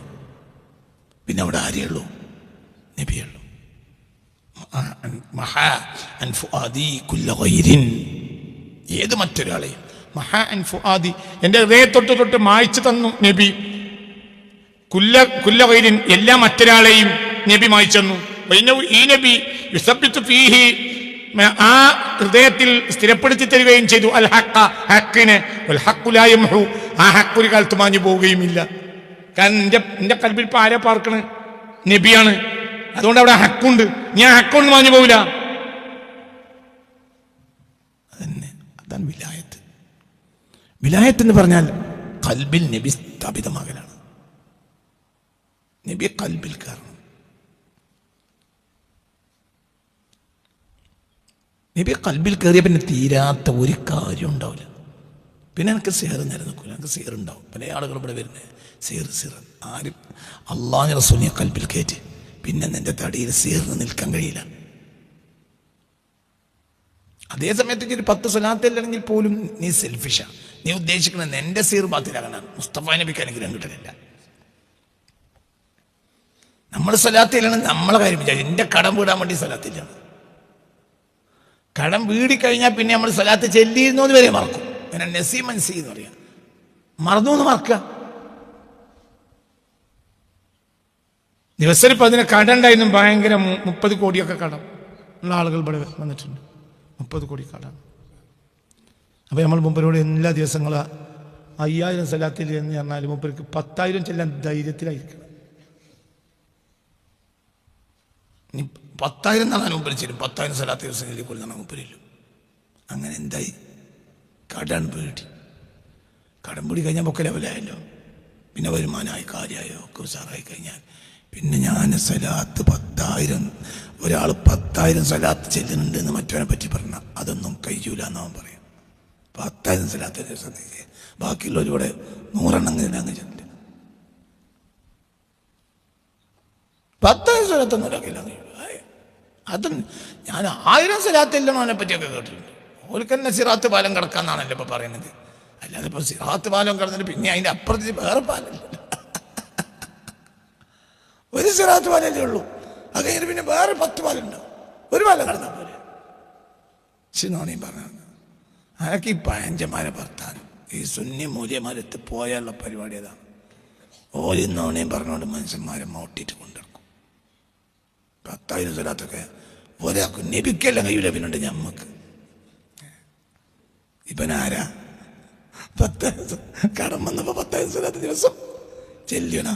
പിന്നെ അവിടെ ആരെയുള്ളൂ? നബിയുള്ളൂ. ഏത് മറ്റൊരാളെയും എൻ്റെ ഹൃദയത്തൊട്ട് തൊട്ട് മായ്ച്ചു തന്നു നബി. കുല്ല വൈരിൻ, എല്ലാ മറ്റൊരാളെയും നബി മായ്ച്ചു തന്നു. ഈ നബി യുസബ്ബിതു ഫീഹി, ആ ഹൃദയത്തിൽ സ്ഥിരപ്പെടുത്തി തരികയും ചെയ്തു അൽ ഹഖ, ഹഖിനെ. വൽ ഹഖു ലാ യംഹു, ആ ഹഖ് ഒരു കാലത്ത് മാഞ്ഞു പോവുകയുമില്ല. കാരണം എൻ്റെ കൽബിൽ ഇപ്പം ആരെ പാർക്കണ്? നബിയാണ്. അതുകൊണ്ട് അവിടെ ഹക്കുണ്ട്. ഞാൻ ഹക്കൊന്നും മാഞ്ഞു പോവില്ല. അതന്നെ, അതാണ് വിലായത്ത്. വിലായത്ത് എന്ന് പറഞ്ഞാൽ കൽബിൽ നബി സ്ഥാപിതമാകലാണ്. നബി കൽബിൽ കയറണം. നബി കൽബിൽ കയറിയ പിന്നെ തീരാത്ത ഒരു കാര്യം ഉണ്ടാവില്ല. പിന്നെ എനിക്ക് സേറ് നിലനിൽക്കില്ല. എനിക്ക് സേറുണ്ടാവും. പല ആളുകൾ ഇവിടെ വരുന്നത് സേറ് ആരും അള്ളാഹു റസൂലിനെ കൽബിൽ കയറ്റി പിന്നെ നിന്റെ തടിയിൽ സേർന്ന് നിൽക്കാൻ കഴിയില്ല. അതേ സമയത്ത് ഒരു 10 സ്വലാത്തില്ലെങ്കിൽ പോലും നീ സെൽഫിഷാ. നീ ഉദ്ദേശിക്കുന്നത് എൻ്റെ സീർ ബാത്തിലാകാനാണ്. മുസ്തഫ നബിക്ക് അനുഗ്രഹം കിട്ടലില്ല. നമ്മൾ സ്വലാത്തിലാണ് നമ്മളെ കാര്യം വിചാരിക്കും. എൻ്റെ കടം വീടാൻ വേണ്ടി സ്വലാത്തില്ലാണ്. കടം വീടിക്കഴിഞ്ഞാൽ പിന്നെ നമ്മൾ സ്വലാത്ത് ചെല്ലിയിരുന്നു എന്ന് വരെ മറക്കും. അങ്ങനെ നസീ മൻസി എന്ന് പറയാം. മറന്നു എന്ന് മറക്കുക. ദിവസം ഇപ്പം അതിന് കടം ഉണ്ടായിരുന്നു. ഭയങ്കര 30 കോടിയൊക്കെ കടം ഉള്ള ആളുകൾ ഇവിടെ വന്നിട്ടുണ്ട്. 30 കോടി കടം. അപ്പോൾ നമ്മൾ മുമ്പരോട് എല്ലാ ദിവസങ്ങളും 5000 സ്വലാത്തിൽ എന്ന് പറഞ്ഞാൽ മുമ്പർക്ക് 10,000 ചെല്ലാൻ ധൈര്യത്തിലായിരിക്കണം. ഇനി 10,000 എന്നാണ് മുമ്പിൽ ചെല്ലും. 10,000 സ്വലാത്ത് ദിവസം ചെല്ലിക്കൊള്ളുന്ന മുമ്പിലും. അങ്ങനെ എന്തായി? കടം വീടി. കടം വീടി കഴിഞ്ഞാൽ ഒക്കെ ലെവലായല്ലോ. പിന്നെ വരുമാനമായി കാര്യമായോ ഒക്കെ ഉഷാറായി കഴിഞ്ഞാൽ പിന്നെ ഞാൻ സ്വലാത്ത് 10,000, ഒരാൾ 10,000 സ്വലാത്ത് ചെല്ലുന്നുണ്ട് എന്ന് മറ്റവനെ പറ്റി പറഞ്ഞാൽ അതൊന്നും കഴിയൂല എന്നവൻ പറയും. 10,000 സ്വലാത്ത് ദിവസം ബാക്കിയുള്ളവരിവിടെ 100 എണ്ണം അങ്ങ് ചെല്ലില്ല. 10,000 സ്വലാത്തൊന്നും ഒരാക്കില്ല. അതും ഞാൻ 1000 സ്വലാത്തില്ലെന്നോ അവനെ പറ്റിയൊക്കെ കേട്ടിട്ടുണ്ട്. ഓർക്ക് തന്നെ സിറാത്ത് പാലം കിടക്കാന്നാണല്ലോ ഇപ്പൊ പറയുന്നത്. അല്ലാതെ ഇപ്പൊ സിറാത്ത് പാലം കിടന്നിട്ട് പിന്നെ അതിന്റെ അപ്പുറത്ത് വേറെ പാലമില്ല. ഒരു സിറാത്ത് പാലല്ലേ ഉള്ളൂ. അത് കഴിഞ്ഞിട്ട് പിന്നെ വേറെ 10 പാലുണ്ടാവും. ഒരു പാലം കിടന്നാൽ പോലെ ശിനോണിയും പറഞ്ഞു. അതൊക്കെ ഈ പഴഞ്ചന്മാരെ ഭർത്താനം ഈ സുന്നി മൂല്യമാരെത്തി പോയാലുള്ള പരിപാടി അതാണ്. ഓലിന്നോണയും പറഞ്ഞുകൊണ്ട് മനുഷ്യന്മാരെ മോട്ടിയിട്ട് കൊണ്ടിറക്കും. 10,000 സ്വലാത്തൊക്കെ ഒരാൾക്ക് നബിക്കെല്ലാം കഴിയില്ല. പിന്നുണ്ട് ഞമ്മക്ക്. ഇവൻ ആരാ? 10,000 കടം വന്നപ്പോ 10,000 സ്വലാത്ത് ദിവസം ചെല്ലണ.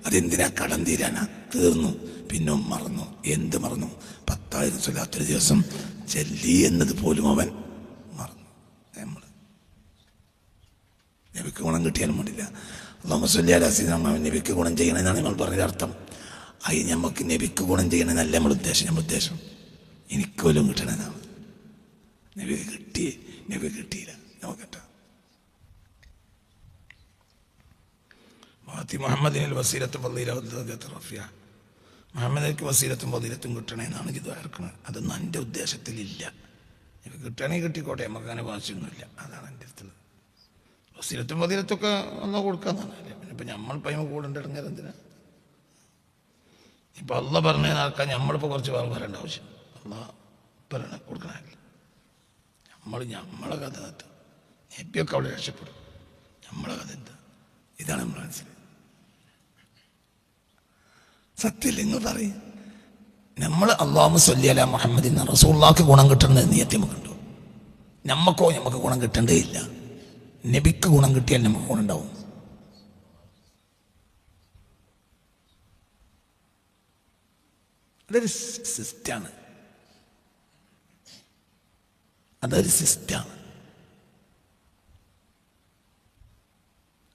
അതെന്തിനാ? കടം തീരാനാ. തീർന്നു. പിന്നെ മറന്നു. എന്ത് മറന്നു? 10,000 സ്വലാത്തൊരു ദിവസം ചെല്ലി എന്നത് പോലും അവൻ മറന്നു. നമ്മള് നബിക്ക് ഗുണം കിട്ടിയാലും വേണ്ടില്ല. അല്ലാഹുമ്മ സ്വല്ലി അലാ സയ്യിദിനാ മുഹമ്മദ്. നബിക്ക് ഗുണം ചെയ്യണമെന്നാണ് നമ്മൾ പറഞ്ഞതിന്റെ അർത്ഥം. അത് നമുക്ക് നബിക്ക് ഗുണം ചെയ്യണമെന്നല്ല നമ്മുടെ ഉദ്ദേശം. നമ്മുടെ ഉദ്ദേശം എനിക്ക് പോലും കിട്ടണമെന്നാണ്. നബി കിട്ടിയില്ല. നമുക്കെന്താ? ആത്തി മുഹമ്മദിനിൽ വസീലത്തും ഫളീലത്തും റഫിയ, മുഹമ്മദിലേക്ക് വസീലത്തും ഫളീലത്തും കിട്ടണമെന്നാണ് ഇത് ഇറക്കുന്നത്. അതൊന്നും എൻ്റെ ഉദ്ദേശത്തിലില്ല. എനിക്ക് കിട്ടണമെങ്കിൽ കിട്ടിക്കോട്ടെ, നമുക്ക് അങ്ങനെ വാശിയൊന്നുമില്ല. അതാണ് എൻ്റെ അടുത്തുള്ളത്. വസീലത്തും ഫളീലത്തൊക്കെ ഒന്ന് കൊടുക്കാന്നാണ്. പിന്നെ ഇപ്പം നമ്മളിപ്പോൾ അതിന് കൂടെ ഇറങ്ങിയത് എന്തിനാ? ഇപ്പം അള്ള പറഞ്ഞ നടക്കാൻ നമ്മളിപ്പോൾ കുറച്ച് പേർ പറയേണ്ട ആവശ്യം അള്ള പറയണ കൊടുക്കണമല്ല. നമ്മളെ കഥ എത്താം. എപ്പിയൊക്കെ അവിടെ രക്ഷപ്പെടും. നമ്മളെ കഥ എന്താ? ഇതാണ് നമ്മൾ മനസ്സിലായത്. സത്യമില്ല നിങ്ങൾ പറയും. നമ്മൾ അല്ലാഹുമ്മ സ്വല്ലി അലാ മുഹമ്മദ് എന്ന റസൂലുള്ളാഹിക്ക് ഗുണം കിട്ടണമെന്ന് നിയത്തി നമുക്കുണ്ടോ? നമുക്ക് ഗുണം കിട്ടേണ്ടേ ഇല്ല. നബിക്ക് ഗുണം കിട്ടിയാൽ നമുക്ക് ഗുണം ഉണ്ടാവും. അതൊരു സിസ്റ്റമാണ്.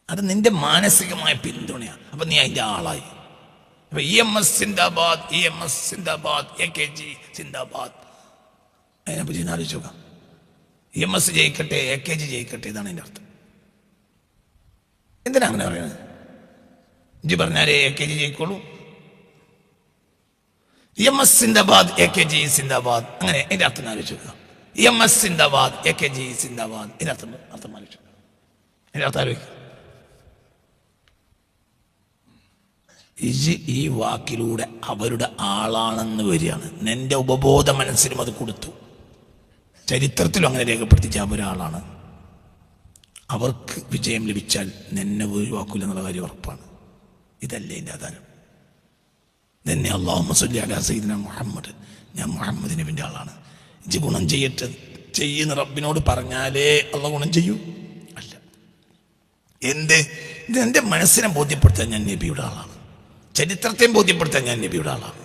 അത് നിന്റെ മാനസികമായ പിന്തുണയാണ്. അപ്പൊ നീ അതിന്റെ ആളായി. അപ്പൊ EMS സിന്ദാബാദ്, EMS സിന്ദാബാദ്, AKG സിന്ദാബാദ്. അതിനെപ്പറ്റി ആലോചിച്ച് നോക്കാം. EMS ജയിക്കട്ടെ, AKG ജയിക്കട്ടെ, ഇതാണ് എൻ്റെ അർത്ഥം. എന്തിനാ അങ്ങനെ പറയുന്നത്? ഇജ്ജ് പറഞ്ഞാലേ AKG ജയിക്കുള്ളൂ. EMS സിന്ദാബാദ്, AKG സിന്ദാബാദ്, അങ്ങനെ എൻ്റെ അർത്ഥം ആലോചിച്ച് നോക്കാം. EMS സിന്ദാബാദ്, AKG സിന്ദാബാദ്, ഇതിൻ്റെ അർത്ഥം ആലോചിച്ചു. എൻ്റെ അർത്ഥം ആലോചിക്കുക. ഈ വാക്കിലൂടെ അവരുടെ ആളാണെന്ന് വരികയാണ്. നിന്റെ ഉപബോധ മനസ്സിലും അത് കൊടുത്തു. ചരിത്രത്തിലും അങ്ങനെ രേഖപ്പെടുത്തിച്ച അവരാളാണ്. അവർക്ക് വിജയം ലഭിച്ചാൽ നിന്നെ ഒഴിവാക്കില്ല എന്നുള്ള കാര്യം ഉറപ്പാണ്. ഇതല്ലേ എൻ്റെ ആധാരം. തന്നെ അല്ലാഹുമ്മ സ്വല്ലി അലാ സയ്യിദിനാ മുഹമ്മദ്, ഞാൻ മുഹമ്മദ് നബിൻ്റെ ആളാണ്, ഇജ്ജ് ഗുണം ചെയ്യുന്ന റബ്ബിനോട് പറഞ്ഞാലേ അള്ളാഹ് ഗുണം ചെയ്യൂ. അല്ല, ഇത് എൻ്റെ മനസ്സിനെ ബോധ്യപ്പെടുത്താൻ ഞാൻ നബിയുടെ ആളാണ്. ചരിത്രത്തെയും ബോധ്യപ്പെടുത്താൻ ഞാൻ നബിയുടെ ആളാണ്.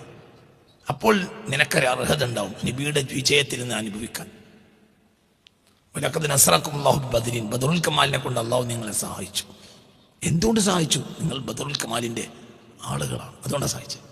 അപ്പോൾ നിനക്കൊരു അർഹത ഉണ്ടാവും നബിയുടെ വിജയത്തിൽ നിന്ന് അനുഭവിക്കാൻ. വലഖദ് നസറക്കുമുല്ലാഹു ബിബദ്രിൻ, ബദറുൽ കമാലിനെ കൊണ്ട് അള്ളാഹു നിങ്ങളെ സഹായിച്ചു. എന്തുകൊണ്ട് സഹായിച്ചു? നിങ്ങൾ ബദറുൽ കമാലിൻ്റെ ആളുകളാണ്, അതുകൊണ്ടാണ് സഹായിച്ചത്.